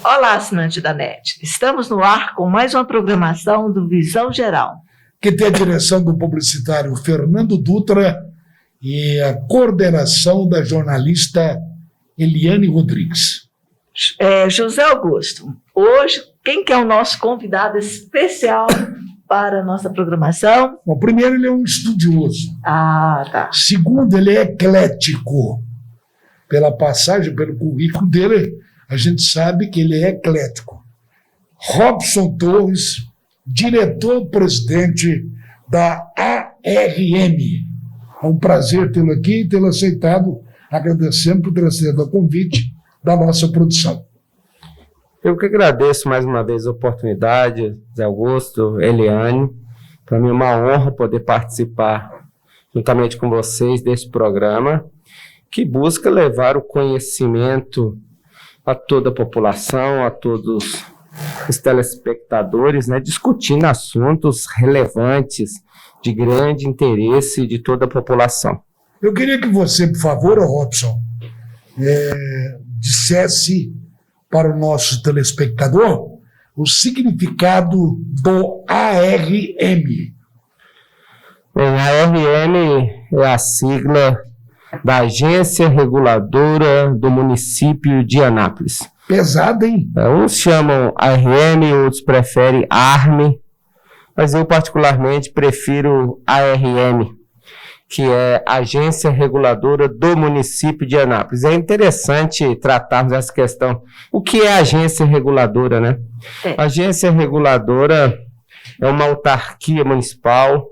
Olá, assinante da NET. Estamos no ar com mais uma programação do Visão Geral, que tem a direção do publicitário Fernando Dutra e a coordenação da jornalista Eliane Rodrigues. José Augusto, hoje, quem que é o nosso convidado especial para a nossa programação? Bom, primeiro, ele é um estudioso. Tá. Segundo, ele é eclético. Pela passagem, pelo currículo dele, a gente sabe que ele é eclético. Robson Torres, diretor-presidente da ARM. É um prazer tê-lo aqui e tê-lo aceitado. Agradecemos por ter aceitado o convite da nossa produção. Eu que agradeço mais uma vez a oportunidade, Zé Augusto, Eliane. Para mim é uma honra poder participar juntamente com vocês desse programa que busca levar o conhecimento a toda a população, a todos os telespectadores, discutindo assuntos relevantes, de grande interesse de toda a população. Eu queria que você, por favor, Robson, dissesse para o nosso telespectador o significado do ARM. Bem, a ARM é a sigla da Agência Reguladora do Município de Anápolis. Pesado, hein? Uns chamam ARM, outros preferem ARM, mas eu particularmente prefiro ARM, que é Agência Reguladora do Município de Anápolis. É interessante tratarmos essa questão. O que é agência reguladora, né? Agência reguladora é uma autarquia municipal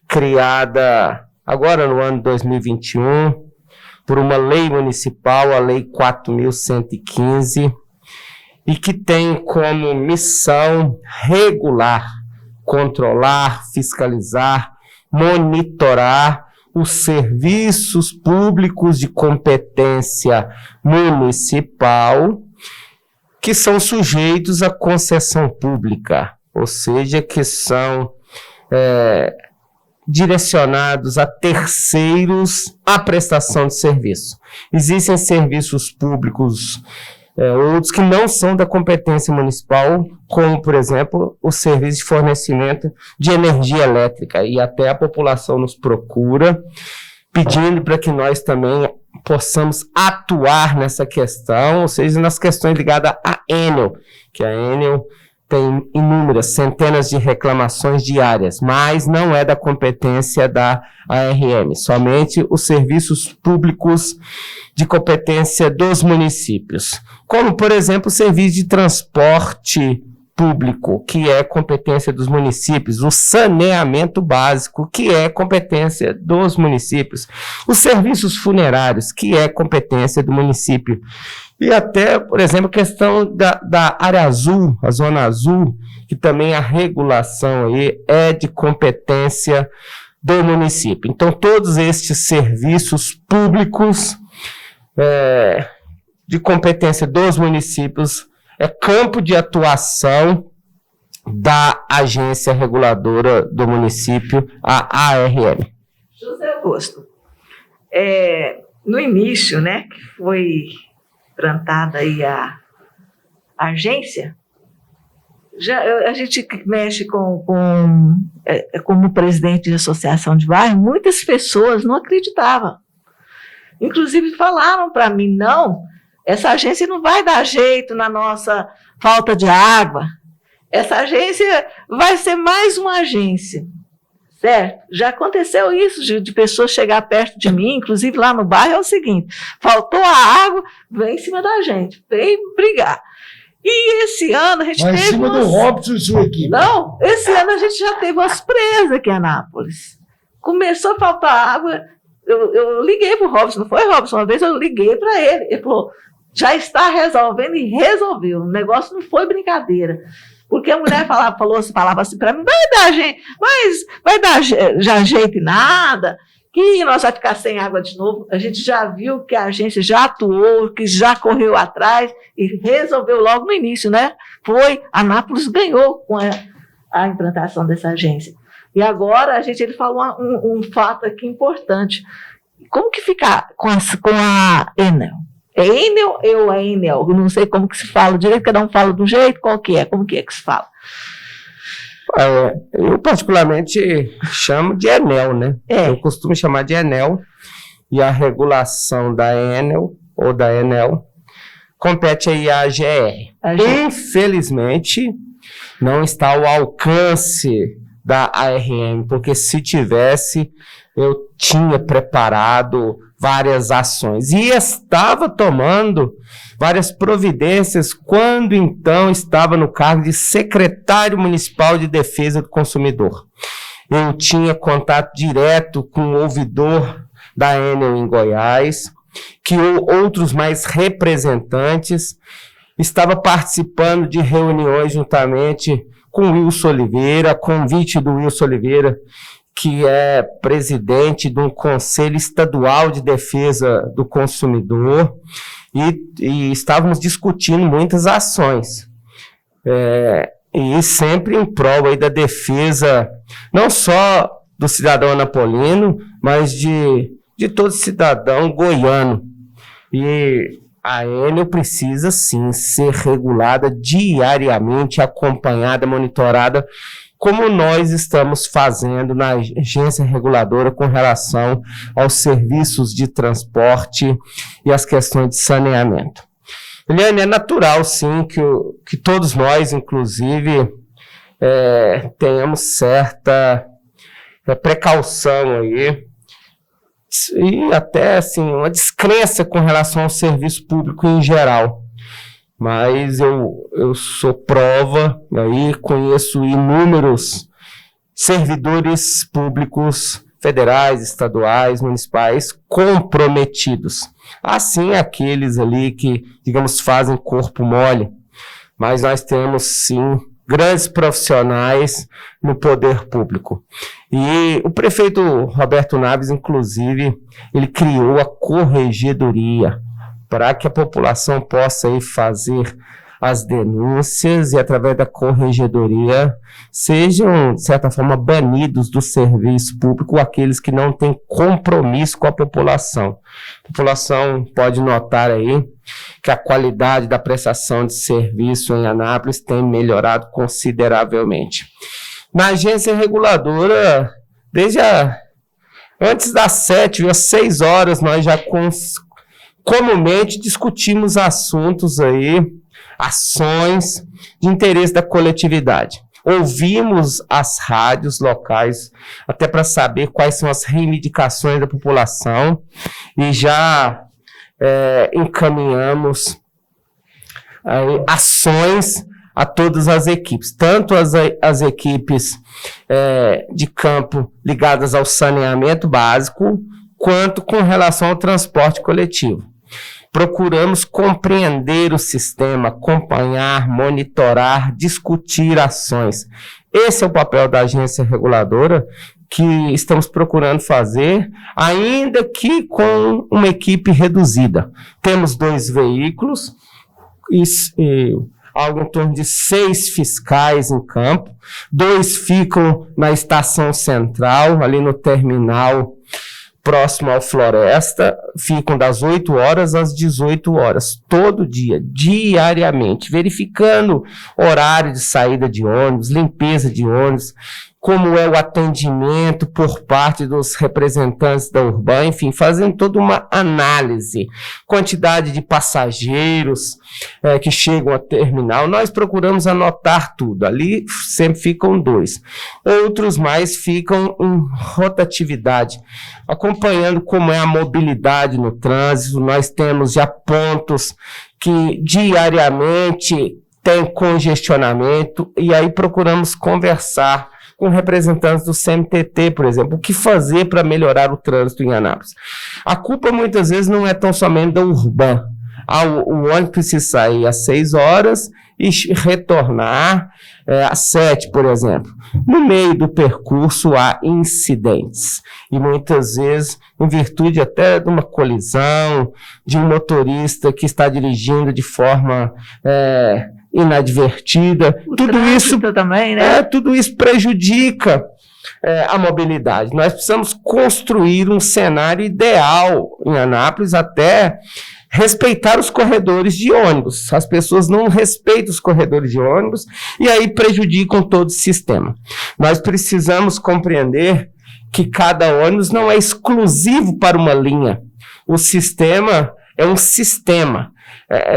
criada agora no ano 2021, por uma lei municipal, a Lei 4.115, e que tem como missão regular, controlar, fiscalizar, monitorar os serviços públicos de competência municipal que são sujeitos à concessão pública, ou seja, que são direcionados a terceiros à prestação de serviço. Existem serviços públicos outros que não são da competência municipal, como, por exemplo, o serviço de fornecimento de energia elétrica, e até a população nos procura, pedindo para que nós também possamos atuar nessa questão, ou seja, nas questões ligadas à Enel, que a Enel tem inúmeras, centenas de reclamações diárias, mas não é da competência da ARM, somente os serviços públicos de competência dos municípios, como, por exemplo, o serviço de transporte público, que é competência dos municípios, o saneamento básico, que é competência dos municípios, os serviços funerários, que é competência do município, e até, por exemplo, a questão da área azul, a zona azul, que também a regulação aí é de competência do município. Então, todos estes serviços públicos de competência dos municípios é campo de atuação da agência reguladora do município, a ARM. José Augusto, no início, que foi implantada aí a agência, a gente mexe como presidente de associação de bairro, muitas pessoas não acreditavam. Inclusive falaram para mim, não, essa agência não vai dar jeito na nossa falta de água. Essa agência vai ser mais uma agência, certo? Já aconteceu isso de pessoas chegar perto de mim, inclusive lá no bairro é o seguinte, faltou a água, vem em cima da gente, vem brigar. E esse ano a gente teve... em cima do Robson e sua equipe. Não, esse ano a gente já teve umas presas aqui em Anápolis. Começou a faltar água, eu liguei para o Robson, não foi, Robson? Uma vez eu liguei para ele, ele falou, já está resolvendo, e resolveu. O negócio não foi brincadeira. Porque a mulher falava assim para mim, vai dar já jeito em nada, que nós vamos ficar sem água de novo. A gente já viu que a agência já atuou, que já correu atrás e resolveu logo no início, Anápolis ganhou com a implantação dessa agência. E agora ele falou um fato aqui importante. Como que fica com a Enel? É Enel ou é Enel? Eu não sei como que se fala direito, cada um fala de um jeito, qual que é? Como que se fala? Eu particularmente chamo de Enel, né? Eu costumo chamar de Enel, e a regulação da Enel ou da Enel compete aí à AGR. Infelizmente, não está ao alcance da ARM, porque se tivesse, eu tinha preparado várias ações e estava tomando várias providências quando então estava no cargo de secretário municipal de defesa do consumidor. Eu tinha contato direto com o ouvidor da Enel em Goiás, que outros mais representantes estava participando de reuniões juntamente com Wilson Oliveira, convite do Wilson Oliveira, que é presidente de um Conselho Estadual de Defesa do Consumidor, e estávamos discutindo muitas ações, e sempre em prol aí da defesa, não só do cidadão anapolino, mas de todo cidadão goiano. E a Enel precisa, sim, ser regulada diariamente, acompanhada, monitorada, como nós estamos fazendo na agência reguladora com relação aos serviços de transporte e as questões de saneamento. Eliane, é natural, sim, que todos nós, inclusive, tenhamos certa precaução aí, e até assim, uma descrença com relação ao serviço público em geral. Mas eu sou prova, aí conheço inúmeros servidores públicos federais, estaduais, municipais comprometidos. Assim, aqueles ali que, digamos, fazem corpo mole. Mas nós temos, sim, grandes profissionais no poder público. E o prefeito Roberto Naves, inclusive, ele criou a corregedoria para que a população possa aí fazer as denúncias e, através da corregedoria, sejam, de certa forma, banidos do serviço público aqueles que não têm compromisso com a população. A população pode notar aí que a qualidade da prestação de serviço em Anápolis tem melhorado consideravelmente. Na agência reguladora, desde antes das 7 às 6 horas, nós já comumente discutimos assuntos aí, ações de interesse da coletividade. Ouvimos as rádios locais até para saber quais são as reivindicações da população e já encaminhamos aí ações a todas as equipes, tanto as equipes de campo ligadas ao saneamento básico, quanto com relação ao transporte coletivo. Procuramos compreender o sistema, acompanhar, monitorar, discutir ações. Esse é o papel da agência reguladora que estamos procurando fazer, ainda que com uma equipe reduzida. Temos 2 veículos, algo em torno de 6 fiscais em campo, 2 ficam na estação central, ali no terminal, próximo ao Floresta, ficam das 8 horas às 18 horas, todo dia, diariamente, verificando horário de saída de ônibus, limpeza de ônibus, como é o atendimento por parte dos representantes da Urban, enfim, fazendo toda uma análise, quantidade de passageiros que chegam ao terminal, nós procuramos anotar tudo, ali sempre ficam 2, outros mais ficam em rotatividade, acompanhando como é a mobilidade no trânsito. Nós temos já pontos que diariamente tem congestionamento, e aí procuramos conversar com representantes do CMTT, por exemplo, o que fazer para melhorar o trânsito em Anápolis. A culpa muitas vezes não é tão somente da Urban. O ônibus precisa sair às 6 horas e retornar às 7, por exemplo. No meio do percurso há incidentes, e muitas vezes, em virtude até de uma colisão, de um motorista que está dirigindo de forma inadvertida, tudo isso também, né? Tudo isso prejudica a mobilidade. Nós precisamos construir um cenário ideal em Anápolis, até respeitar os corredores de ônibus. As pessoas não respeitam os corredores de ônibus e aí prejudicam todo o sistema. Nós precisamos compreender que cada ônibus não é exclusivo para uma linha. O sistema é um sistema.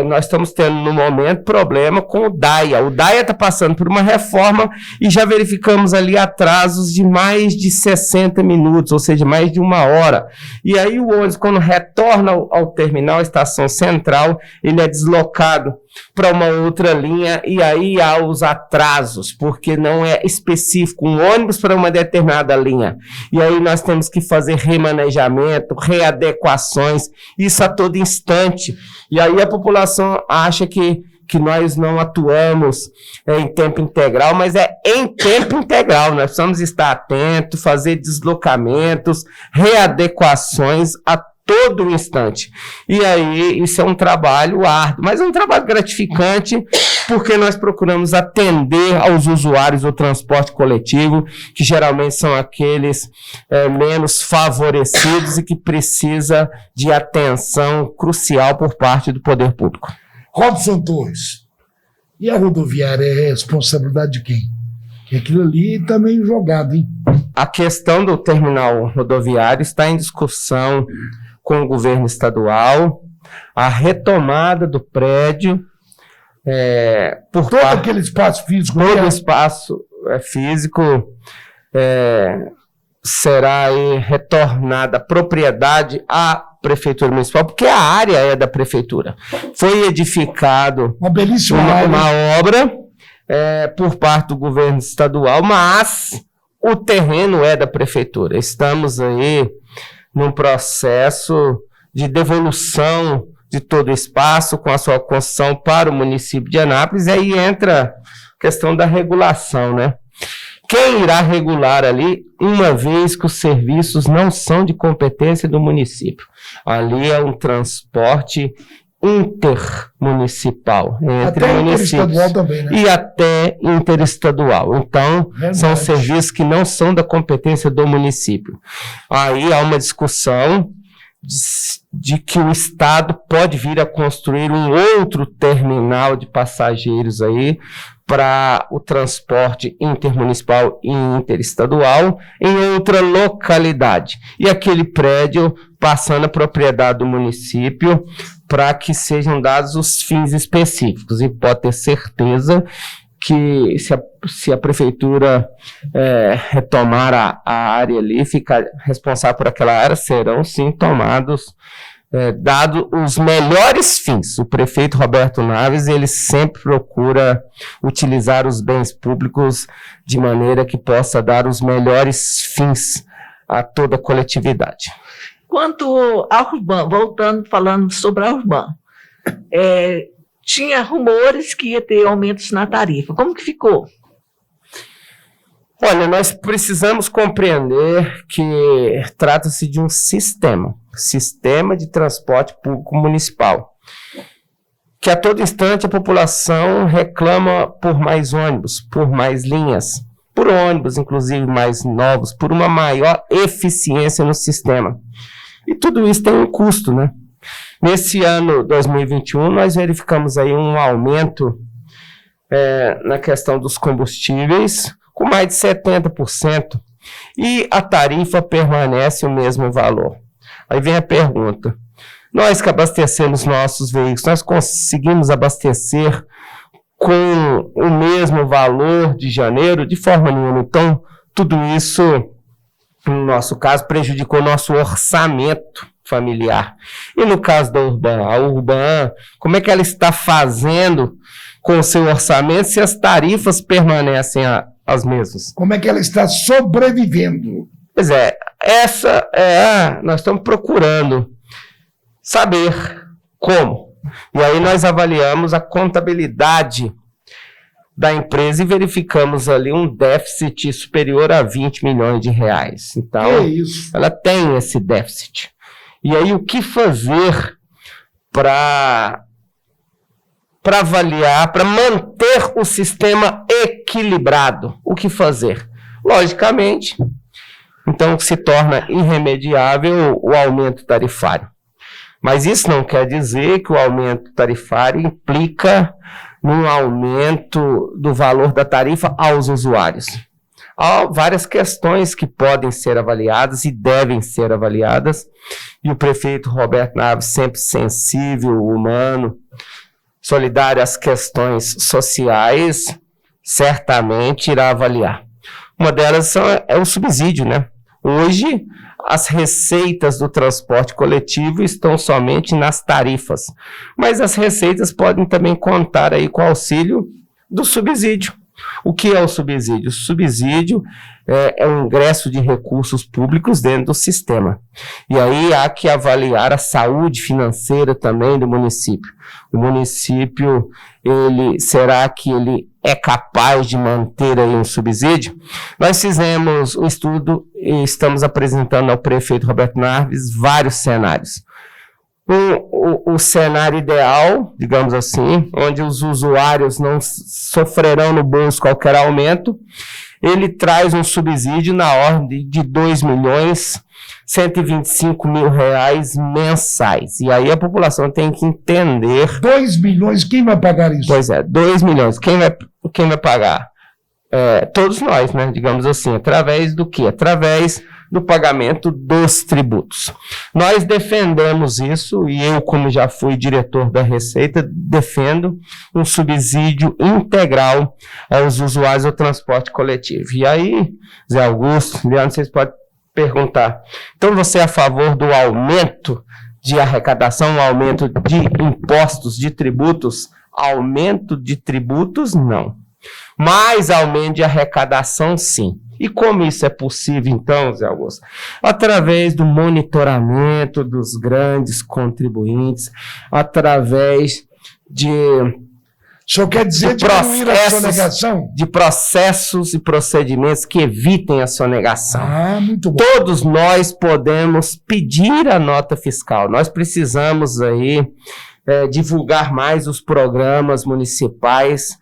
Nós estamos tendo, no momento, problema com o DAIA. O DAIA está passando por uma reforma e já verificamos ali atrasos de mais de 60 minutos, ou seja, mais de 1 hora. E aí o ônibus, quando retorna ao terminal, estação central, ele é deslocado para uma outra linha e aí há os atrasos, porque não é específico um ônibus para uma determinada linha. E aí nós temos que fazer remanejamento, readequações, isso a todo instante. E aí a população acha que nós não atuamos em tempo integral, mas é em tempo integral. Nós precisamos estar atentos, fazer deslocamentos, readequações a todo instante. E aí isso é um trabalho árduo, mas é um trabalho gratificante, porque nós procuramos atender aos usuários do transporte coletivo, que geralmente são aqueles menos favorecidos e que precisa de atenção crucial por parte do poder público. Robson Torres, e a rodoviária é responsabilidade de quem? Que aquilo ali está meio jogado, hein? A questão do terminal rodoviário está em discussão com o governo estadual, a retomada do prédio, por todo aquele espaço físico. Todo espaço físico será aí retornada a propriedade à Prefeitura Municipal, porque a área é da Prefeitura. Foi edificado uma belíssima uma obra por parte do governo estadual, mas o terreno é da Prefeitura. Estamos aí num processo de devolução de todo o espaço com a sua concessão para o município de Anápolis, e aí entra a questão da regulação, né? Quem irá regular ali, uma vez que os serviços não são de competência do município? Ali é um transporte intermunicipal, entre até municípios também, né? E até interestadual. Então, verdade, são serviços que não são da competência do município. Aí há uma discussão de que o Estado pode vir a construir um outro terminal de passageiros aí para o transporte intermunicipal e interestadual em outra localidade. E aquele prédio passando a propriedade do município para que sejam dados os fins específicos. E pode ter certeza que se a prefeitura retomar a área ali, ficar responsável por aquela área, serão sim tomados, dados os melhores fins. O prefeito Roberto Naves, ele sempre procura utilizar os bens públicos de maneira que possa dar os melhores fins a toda a coletividade. Quanto ao Urban, falando sobre a Urban, tinha rumores que ia ter aumentos na tarifa. Como que ficou? Olha, nós precisamos compreender que trata-se de um sistema de transporte público municipal, que a todo instante a população reclama por mais ônibus, por mais linhas, por ônibus, inclusive, mais novos, por uma maior eficiência no sistema. E tudo isso tem um custo, né? Nesse ano 2021, nós verificamos aí um aumento na questão dos combustíveis, com mais de 70%, e a tarifa permanece o mesmo valor. Aí vem a pergunta: nós que abastecemos nossos veículos, nós conseguimos abastecer com o mesmo valor de janeiro? De forma nenhuma. Então, tudo isso, no nosso caso, prejudicou nosso orçamento familiar. E no caso da Urban, a Urban, como é que ela está fazendo com o seu orçamento se as tarifas permanecem as mesmas? Como é que ela está sobrevivendo? Pois nós estamos procurando saber como. E aí nós avaliamos a contabilidade da empresa e verificamos ali um déficit superior a 20 milhões de reais. Então, ela tem esse déficit. E aí, o que fazer para avaliar, para manter o sistema equilibrado? O que fazer? Logicamente, então se torna irremediável o aumento tarifário. Mas isso não quer dizer que o aumento tarifário implica num aumento do valor da tarifa aos usuários. Há várias questões que podem ser avaliadas e devem ser avaliadas, e o prefeito Roberto Naves, sempre sensível, humano, solidário às questões sociais, certamente irá avaliar. Uma delas é o subsídio, né? Hoje, as receitas do transporte coletivo estão somente nas tarifas, mas as receitas podem também contar aí com o auxílio do subsídio. O que é o subsídio? O subsídio é um ingresso de recursos públicos dentro do sistema. E aí há que avaliar a saúde financeira também do município. O município, será que ele é capaz de manter aí um subsídio? Nós fizemos um estudo e estamos apresentando ao prefeito Roberto Naves vários cenários. O cenário ideal, digamos assim, onde os usuários não sofrerão no bolso qualquer aumento, ele traz um subsídio na ordem de R$2.125.000 mensais. E aí a população tem que entender... 2 milhões, quem vai pagar isso? Pois é, 2 milhões. Quem vai pagar? Todos nós, né? Digamos assim, através do quê? Através do pagamento dos tributos. Nós defendemos isso, e eu, como já fui diretor da Receita, defendo um subsídio integral aos usuários do transporte coletivo. E aí, Zé Augusto, Leandro, vocês podem perguntar, então você é a favor do aumento de arrecadação, aumento de impostos, de tributos? Aumento de tributos, não. Mas aumento de arrecadação, sim. E como isso é possível, então, Zé Augusto? Através do monitoramento dos grandes contribuintes, através de... O senhor quer dizer diminuir a sonegação? De processos e procedimentos que evitem a sonegação. Muito bom. Todos nós podemos pedir a nota fiscal. Nós precisamos aí divulgar mais os programas municipais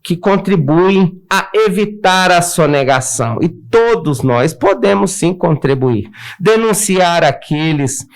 que contribuem a evitar a sonegação. E todos nós podemos sim contribuir. Denunciar aqueles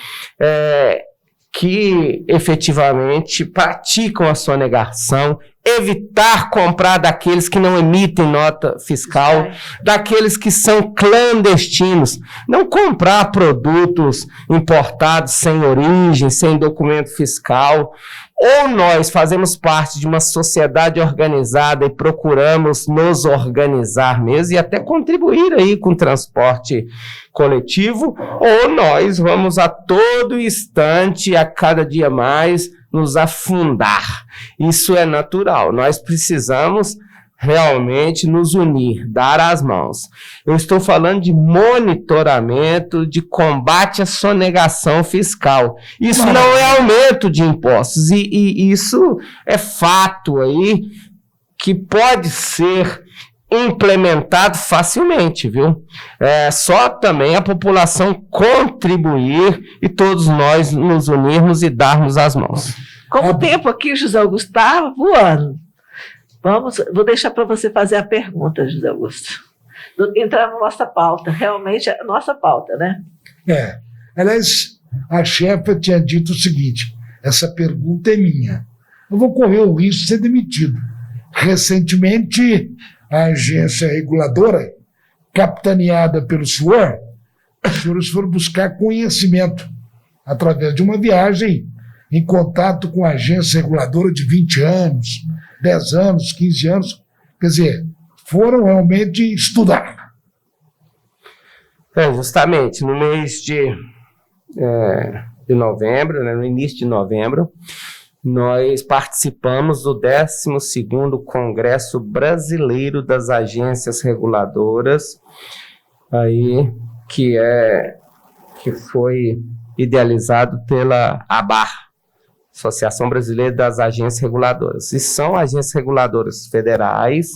que efetivamente praticam a sonegação, evitar comprar daqueles que não emitem nota fiscal, daqueles que são clandestinos, não comprar produtos importados sem origem, sem documento fiscal. Ou nós fazemos parte de uma sociedade organizada e procuramos nos organizar mesmo e até contribuir aí com o transporte coletivo, ou nós vamos a todo instante, a cada dia mais, nos afundar. Isso é natural. Nós precisamos realmente nos unir, dar as mãos. Eu estou falando de monitoramento, de combate à sonegação fiscal. Isso não é aumento de impostos, e isso é fato aí que pode ser implementado facilmente, viu? É só também a população contribuir e todos nós nos unirmos e darmos as mãos. Como o tempo aqui, José Augusto, está voando. Vou deixar para você fazer a pergunta, José Augusto. Entrar na nossa pauta, realmente a nossa pauta, né? Aliás, a chefa tinha dito o seguinte: essa pergunta é minha. Eu vou correr o risco de ser demitido. Recentemente, a agência reguladora, capitaneada pelo senhor, os senhores foram buscar conhecimento através de uma viagem em contato com a agência reguladora de 20 anos, 10 anos, 15 anos. Quer dizer, foram realmente estudar. Justamente, no mês de novembro, né, no início de novembro, nós participamos do 12º Congresso Brasileiro das Agências Reguladoras, aí, que foi idealizado pela ABAR, Associação Brasileira das Agências Reguladoras. E são agências reguladoras federais,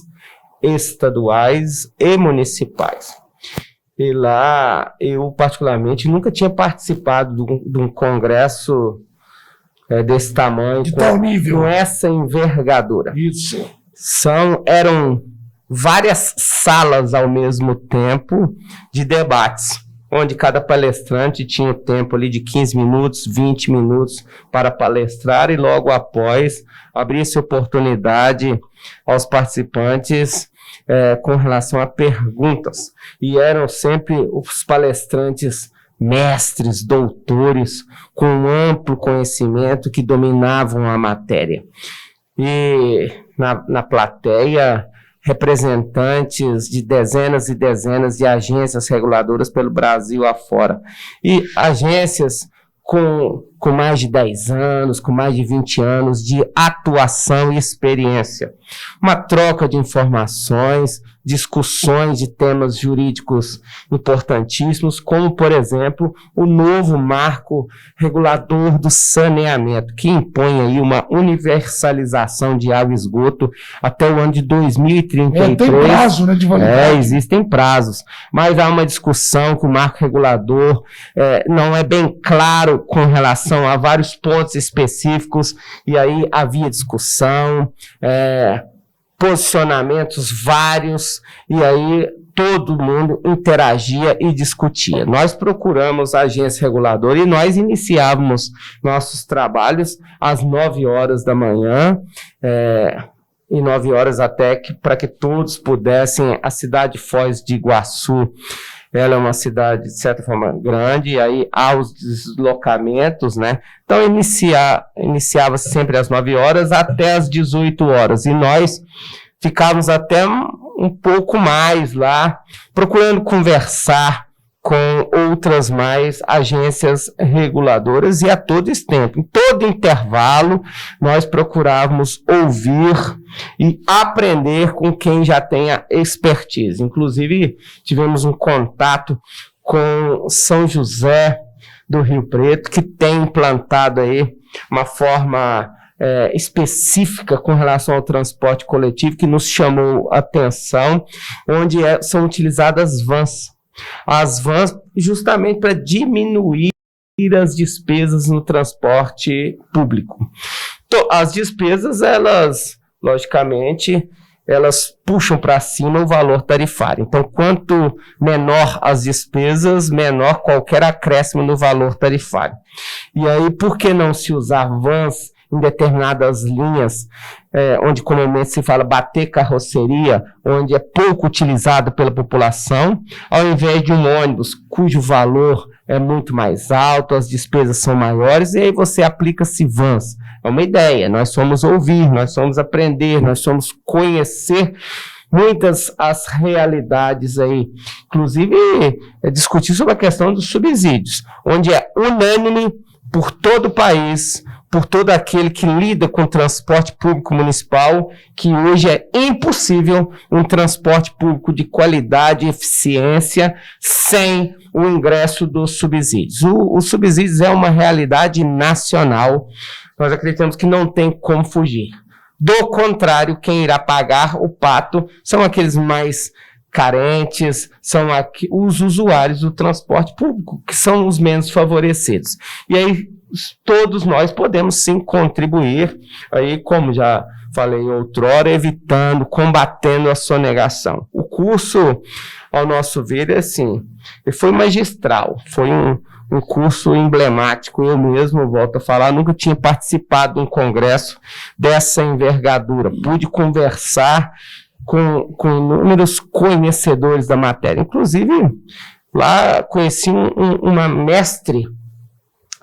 estaduais e municipais. E lá, eu particularmente nunca tinha participado de um congresso desse tamanho, de tal nível, com essa envergadura. Isso. Eram várias salas ao mesmo tempo de debates, onde cada palestrante tinha um tempo ali de 15 minutos, 20 minutos para palestrar, e logo após abria-se oportunidade aos participantes com relação a perguntas. E eram sempre os palestrantes mestres, doutores, com amplo conhecimento, que dominavam a matéria. E na plateia, representantes de dezenas e dezenas de agências reguladoras pelo Brasil afora. E agências com mais de 10 anos, com mais de 20 anos de atuação e experiência. Uma troca de informações, discussões de temas jurídicos importantíssimos, como, por exemplo, o novo marco regulador do saneamento, que impõe aí uma universalização de água e esgoto até o ano de 2033. Tem prazo, né, de validade. Existem prazos, mas há uma discussão que o marco regulador não é bem claro com relação a vários pontos específicos, e aí havia discussão, posicionamentos vários, e aí todo mundo interagia e discutia. Nós procuramos a agência reguladora e nós iniciávamos nossos trabalhos às 9 horas da manhã, e 9 horas até para que todos pudessem. A cidade de Foz do Iguaçu, ela é uma cidade, de certa forma, grande, e aí há os deslocamentos, né? Então, iniciava-se sempre às 9 horas até às 18 horas, e nós ficávamos até um pouco mais lá, procurando conversar com outras mais agências reguladoras, e a todo esse tempo, em todo intervalo, nós procurávamos ouvir e aprender com quem já tenha expertise. Inclusive, tivemos um contato com São José do Rio Preto, que tem implantado aí uma forma específica com relação ao transporte coletivo, que nos chamou a atenção, onde são utilizadas vans. As vans justamente para diminuir as despesas no transporte público. Então, as despesas, elas, logicamente, elas puxam para cima o valor tarifário. Então, quanto menor as despesas, menor qualquer acréscimo no valor tarifário. E aí, por que não se usar vans em determinadas linhas, onde comumente se fala bater carroceria, onde é pouco utilizado pela população, ao invés de um ônibus cujo valor é muito mais alto, as despesas são maiores, e aí você aplica-se vans. É uma ideia, nós somos ouvir, nós somos aprender, nós somos conhecer muitas as realidades aí, inclusive discutir sobre a questão dos subsídios, onde é unânime por todo o país, por todo aquele que lida com transporte público municipal, que hoje é impossível um transporte público de qualidade e eficiência sem o ingresso dos subsídios. Os subsídios é uma realidade nacional, nós acreditamos que não tem como fugir. Do contrário, quem irá pagar o pato são aqueles mais carentes, são os usuários do transporte público, que são os menos favorecidos. E aí, todos nós podemos sim contribuir, aí, como já falei outrora, evitando, combatendo a sonegação. O curso, ao nosso ver, assim, ele foi magistral, foi um curso emblemático. Eu mesmo, volto a falar, nunca tinha participado de um congresso dessa envergadura. Pude conversar com inúmeros conhecedores da matéria. Inclusive, lá conheci uma mestre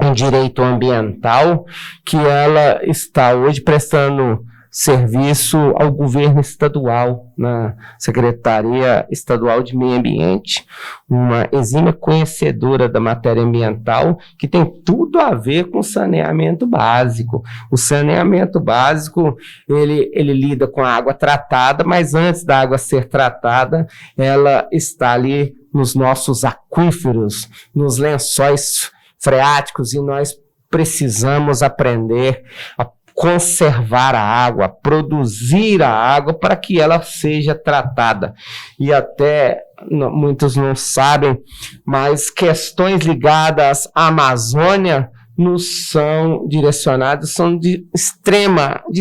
em direito ambiental, que ela está hoje prestando serviço ao governo estadual, na Secretaria Estadual de Meio Ambiente, uma exímia conhecedora da matéria ambiental, que tem tudo a ver com saneamento básico. O saneamento básico, ele lida com a água tratada, mas antes da água ser tratada, ela está ali nos nossos aquíferos, nos lençóis freáticos, e nós precisamos aprender a conservar a água, produzir a água para que ela seja tratada. E até muitos não sabem, mas questões ligadas à Amazônia nos são direcionados, são de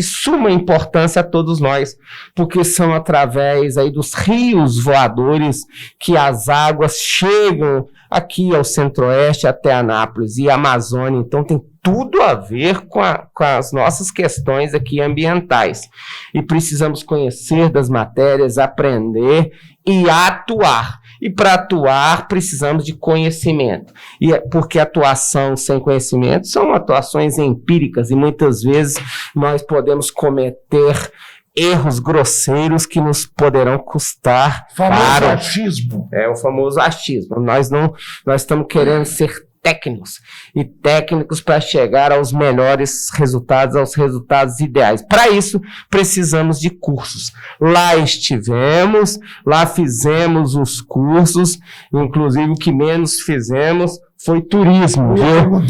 suma importância a todos nós, porque são através aí dos rios voadores que as águas chegam aqui ao Centro-Oeste até Anápolis e a Amazônia. Então tem tudo a ver com as nossas questões aqui ambientais. E precisamos conhecer das matérias, aprender e atuar. E para atuar, precisamos de conhecimento. Porque atuação sem conhecimento são atuações empíricas e muitas vezes nós podemos cometer erros grosseiros que nos poderão custar caro. Achismo. É o famoso achismo. Nós estamos querendo ser técnicos para chegar aos melhores resultados, aos resultados ideais. Para isso, precisamos de cursos. Lá estivemos, lá fizemos os cursos, inclusive o que menos fizemos foi turismo, viu?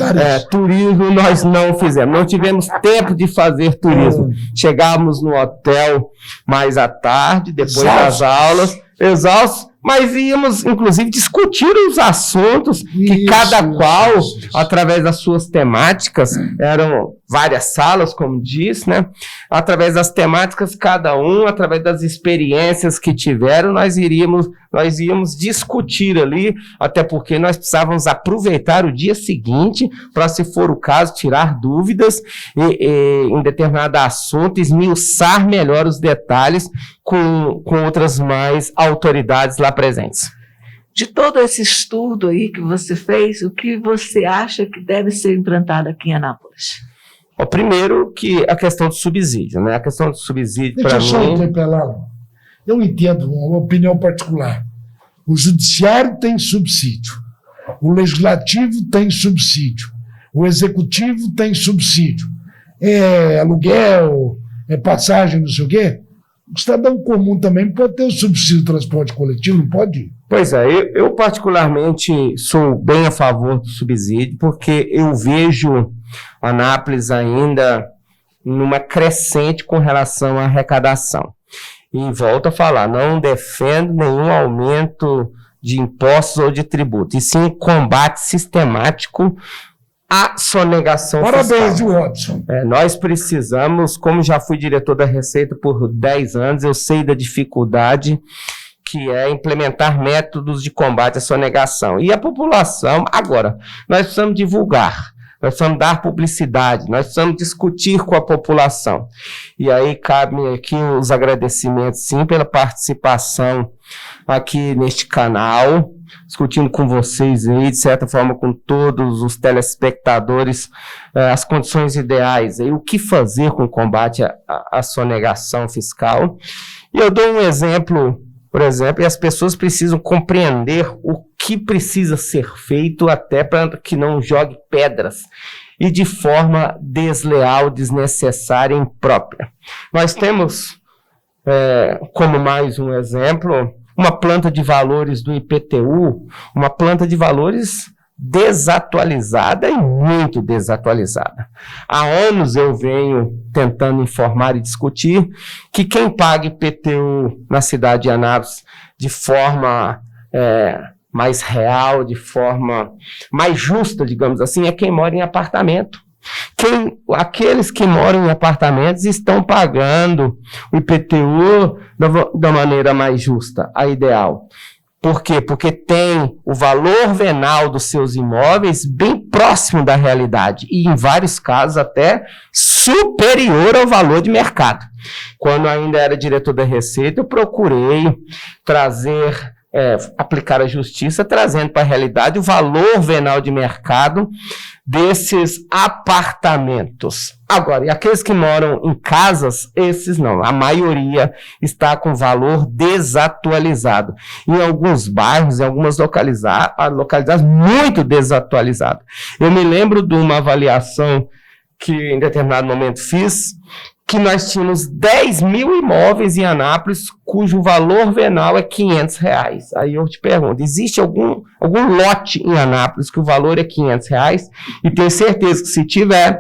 Turismo nós não fizemos, não tivemos tempo de fazer turismo. Chegávamos no hotel mais à tarde, depois das aulas, exaustos, mas íamos, inclusive, discutir os assuntos que cada qual, através das suas temáticas, eram várias salas, como diz, né? Através das temáticas, cada um, através das experiências que tiveram, nós íamos discutir ali, até porque nós precisávamos aproveitar o dia seguinte para, se for o caso, tirar dúvidas em determinado assunto, esmiuçar melhor os detalhes com outras mais autoridades lá presentes. De todo esse estudo aí que você fez, o que você acha que deve ser implantado aqui em Anápolis? O primeiro, que a questão do subsídio, né? A questão do subsídio, para mim... Deixa eu só interpelar. Eu entendo uma opinião particular. O judiciário tem subsídio, o legislativo tem subsídio, o executivo tem subsídio. É aluguel, é passagem, não sei o quê. O cidadão comum também pode ter o subsídio do transporte coletivo, não pode? Pois é, eu particularmente sou bem a favor do subsídio, porque eu vejo Anápolis ainda numa crescente com relação à arrecadação. E volto a falar, não defendo nenhum aumento de impostos ou de tributo, e sim um combate sistemático à sonegação fiscal. Parabéns, Watson. Nós precisamos, como já fui diretor da Receita por 10 anos, eu sei da dificuldade que é implementar métodos de combate à sonegação. E a população, agora, nós precisamos divulgar, nós precisamos dar publicidade, nós precisamos discutir com a população. E aí cabem aqui os agradecimentos, sim, pela participação aqui neste canal, discutindo com vocês aí, de certa forma, com todos os telespectadores, as condições ideais, aí, o que fazer com o combate à sonegação fiscal. E eu dou um exemplo, por exemplo, e as pessoas precisam compreender o que precisa ser feito até para que não jogue pedras e de forma desleal, desnecessária e imprópria. Nós temos, como mais um exemplo, uma planta de valores do IPTU, uma planta de valores desatualizada e muito desatualizada. Há anos eu venho tentando informar e discutir que quem paga IPTU na cidade de Anápolis de forma mais real, de forma mais justa, digamos assim, é quem mora em apartamento. Aqueles que moram em apartamentos estão pagando o IPTU da maneira mais justa, a ideal. Por quê? Porque tem o valor venal dos seus imóveis bem próximo da realidade e, em vários casos, até superior ao valor de mercado. Quando ainda era diretor da Receita, eu procurei aplicar a justiça, trazendo para a realidade o valor venal de mercado desses apartamentos. Agora, e aqueles que moram em casas, esses não. A maioria está com valor desatualizado. Em alguns bairros, em algumas localidades muito desatualizado. Eu me lembro de uma avaliação que em determinado momento fiz, que nós tínhamos 10 mil imóveis em Anápolis, cujo valor venal é R$500. Aí eu te pergunto, existe algum lote em Anápolis que o valor é R$500? E tenho certeza que se tiver,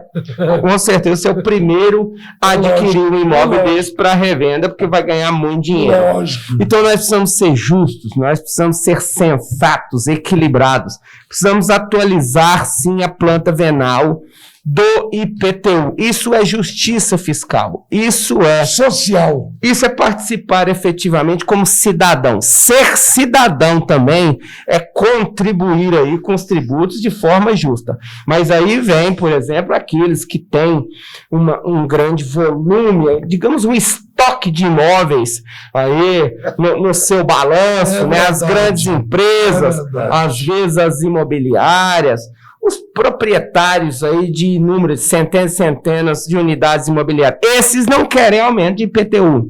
com certeza você é o primeiro a adquirir um imóvel desse para revenda, porque vai ganhar muito dinheiro. Lógico. Então nós precisamos ser justos, nós precisamos ser sensatos, equilibrados. Precisamos atualizar, sim, a planta venal do IPTU. Isso é justiça fiscal. Isso é social. Isso é participar efetivamente como cidadão. Ser cidadão também é contribuir aí com os tributos de forma justa. Mas aí vem, por exemplo, aqueles que têm um grande volume, digamos, um estoque de imóveis aí no seu balanço, né? As grandes empresas, às vezes as imobiliárias, os proprietários aí de inúmeras, centenas e centenas de unidades imobiliárias. Esses não querem aumento de IPTU.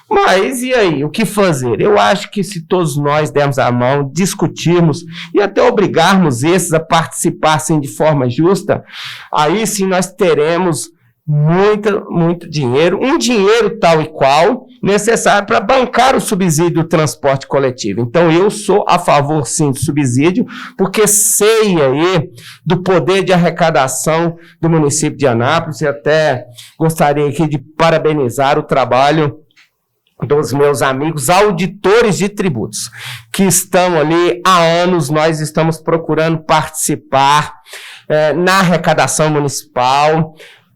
Mas e aí, o que fazer? Eu acho que se todos nós dermos a mão, discutirmos e até obrigarmos esses a participassem de forma justa, aí sim nós teremos muito dinheiro, um dinheiro tal e qual necessário para bancar o subsídio do transporte coletivo. Então eu sou a favor sim do subsídio, porque sei aí do poder de arrecadação do município de Anápolis, e até gostaria aqui de parabenizar o trabalho dos meus amigos auditores de tributos, que estão ali há anos. Nós estamos procurando participar na arrecadação municipal,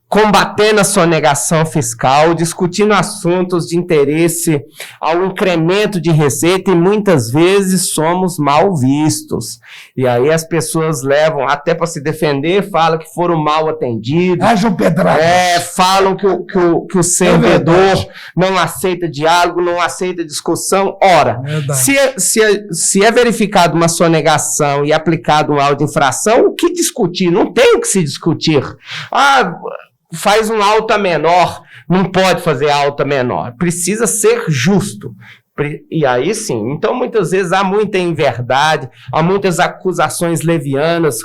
combatendo a sonegação fiscal, discutindo assuntos de interesse ao incremento de receita, e muitas vezes somos mal vistos. E aí as pessoas levam até para se defender, falam que foram mal atendidos. Haja pedrada. Falam que o servidor não aceita diálogo, não aceita discussão. Ora, se é verificado uma sonegação e aplicado um auto de infração, o que discutir? Não tem o que se discutir. Faz um alta menor, não pode fazer alta menor, precisa ser justo. E aí sim, então muitas vezes há muita inverdade, há muitas acusações levianas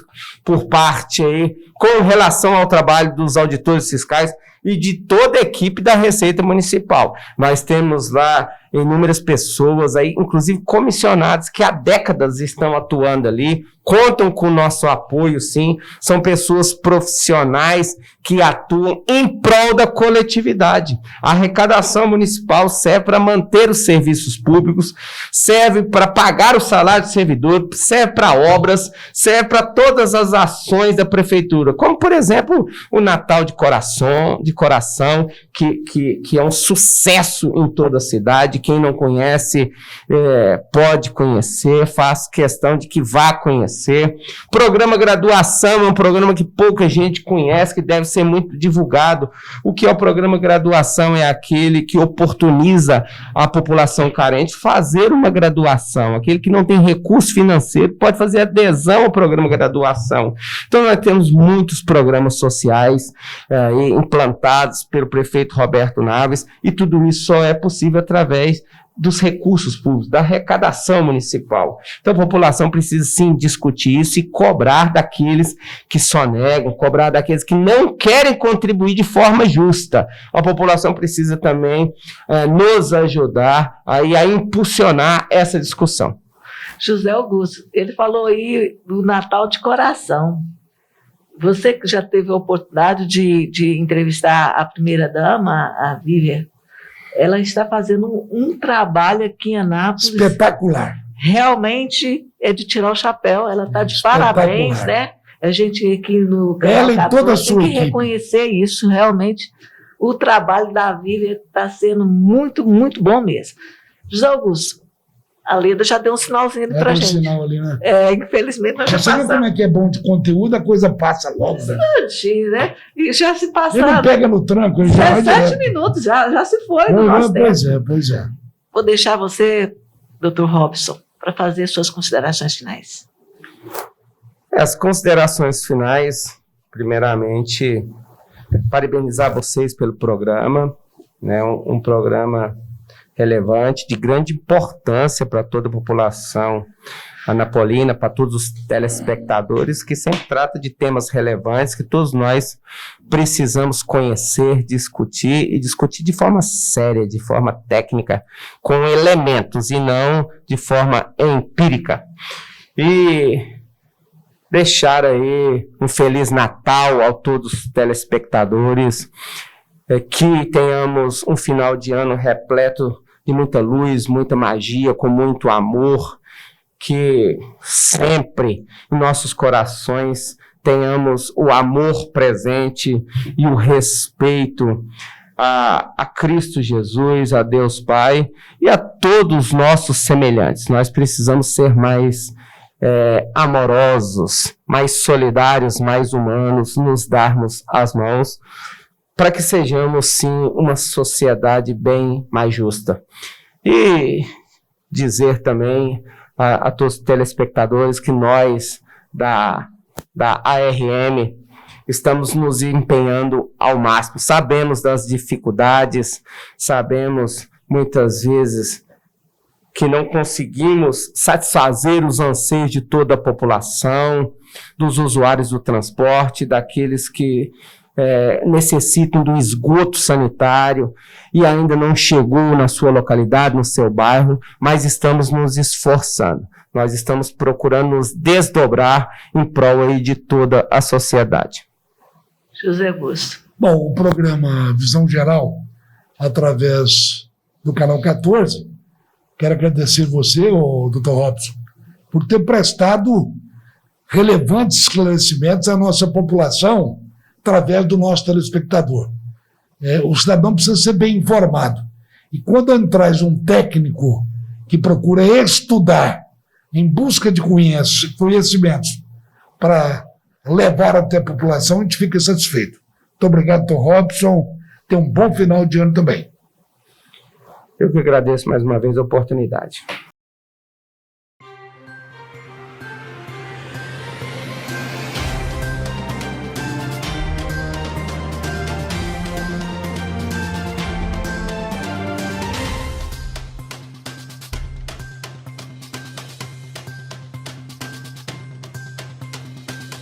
por parte aí, com relação ao trabalho dos auditores fiscais e de toda a equipe da Receita Municipal. Nós temos lá inúmeras pessoas aí, inclusive comissionados, que há décadas estão atuando ali, contam com o nosso apoio, sim. São pessoas profissionais que atuam em prol da coletividade. A arrecadação municipal serve para manter os serviços públicos, serve para pagar o salário do servidor, serve para obras, serve para todas as ações da prefeitura, como, por exemplo, o Natal de Coração, que é um sucesso em toda a cidade. Quem não conhece, pode conhecer, faço questão de que vá conhecer. Programa Graduação é um programa que pouca gente conhece, que deve ser muito divulgado. O que é o programa Graduação? É aquele que oportuniza a população carente fazer uma graduação. Aquele que não tem recurso financeiro pode fazer adesão ao programa Graduação. Então nós temos muitos programas sociais implantados pelo prefeito Roberto Naves, e tudo isso só é possível através dos recursos públicos, da arrecadação municipal. Então a população precisa sim discutir isso e cobrar daqueles que sonegam, cobrar daqueles que não querem contribuir de forma justa. A população precisa também nos ajudar a impulsionar essa discussão. José Augusto, ele falou aí do Natal de Coração. Você que já teve a oportunidade de entrevistar a primeira-dama, a Vivian, ela está fazendo um trabalho aqui em Anápolis. Espetacular. Realmente é de tirar o chapéu. Ela está de parabéns, né? A gente aqui no canal ela 14, e toda a sua tem que reconhecer isso. Realmente, o trabalho da Vivian está sendo muito, muito bom mesmo. José Augusto, a Leda já deu um sinalzinho ali pra gente. Sinal ali, né? Infelizmente nós já passamos. Você vê como é que é bom de conteúdo, a coisa passa logo. Né? E já se passaram. Ele não pega no tranco, ele já 7 minutos, já se foi do nosso tempo. Pois é. Vou deixar você, Dr. Robson, para fazer suas considerações finais. As considerações finais, primeiramente, parabenizar vocês pelo programa, né? Um programa relevante, de grande importância para toda a população Ana Paulina, para todos os telespectadores, que sempre trata de temas relevantes que todos nós precisamos conhecer, discutir e discutir de forma séria, de forma técnica, com elementos e não de forma empírica. E deixar aí um Feliz Natal a todos os telespectadores, que tenhamos um final de ano repleto de muita luz, muita magia, com muito amor, que sempre em nossos corações tenhamos o amor presente e o respeito a Cristo Jesus, a Deus Pai e a todos os nossos semelhantes. Nós precisamos ser mais amorosos, mais solidários, mais humanos, nos darmos as mãos, para que sejamos, sim, uma sociedade bem mais justa. E dizer também a todos os telespectadores que nós, da ARM, estamos nos empenhando ao máximo. Sabemos das dificuldades, sabemos muitas vezes que não conseguimos satisfazer os anseios de toda a população, dos usuários do transporte, daqueles que necessitam do esgoto sanitário e ainda não chegou na sua localidade, no seu bairro, mas estamos nos esforçando. Nós estamos procurando nos desdobrar em prol aí de toda a sociedade. José Busto. Bom, o programa Visão Geral, através do Canal 14, quero agradecer você, Dr. Robson, por ter prestado relevantes esclarecimentos à nossa população através do nosso telespectador. O cidadão precisa ser bem informado. E quando traz um técnico que procura estudar em busca de conhecimentos para levar até a população, a gente fica satisfeito. Muito obrigado, Dr. Robson. Tenha um bom final de ano também. Eu que agradeço mais uma vez a oportunidade.